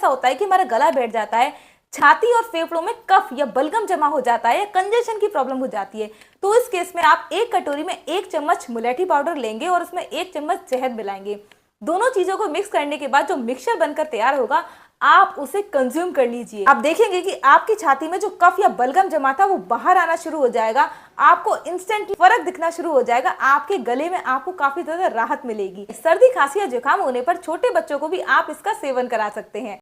ऐसा होता है कि हमारा गला बैठ जाता है, छाती और फेफड़ों में कफ या बलगम जमा हो जाता है या कंजेशन की प्रॉब्लम हो जाती है, तो इस केस में आप एक कटोरी में 1 चम्मच मुलेठी पाउडर लेंगे और उसमें 1 चम्मच शहद मिलाएंगे। दोनों चीजों को मिक्स करने के बाद जो मिक्सचर बनकर तैयार होगा, आप उसे कंज्यूम कर लीजिए। आप देखेंगे कि आपकी छाती में जो कफ या बलगम जमा था वो बाहर आना शुरू हो जाएगा, आपको इंस्टेंटली फर्क दिखना शुरू हो जाएगा, आपके गले में आपको काफी ज्यादा राहत मिलेगी। सर्दी, खांसी या जुकाम होने पर छोटे बच्चों को भी आप इसका सेवन करा सकते हैं।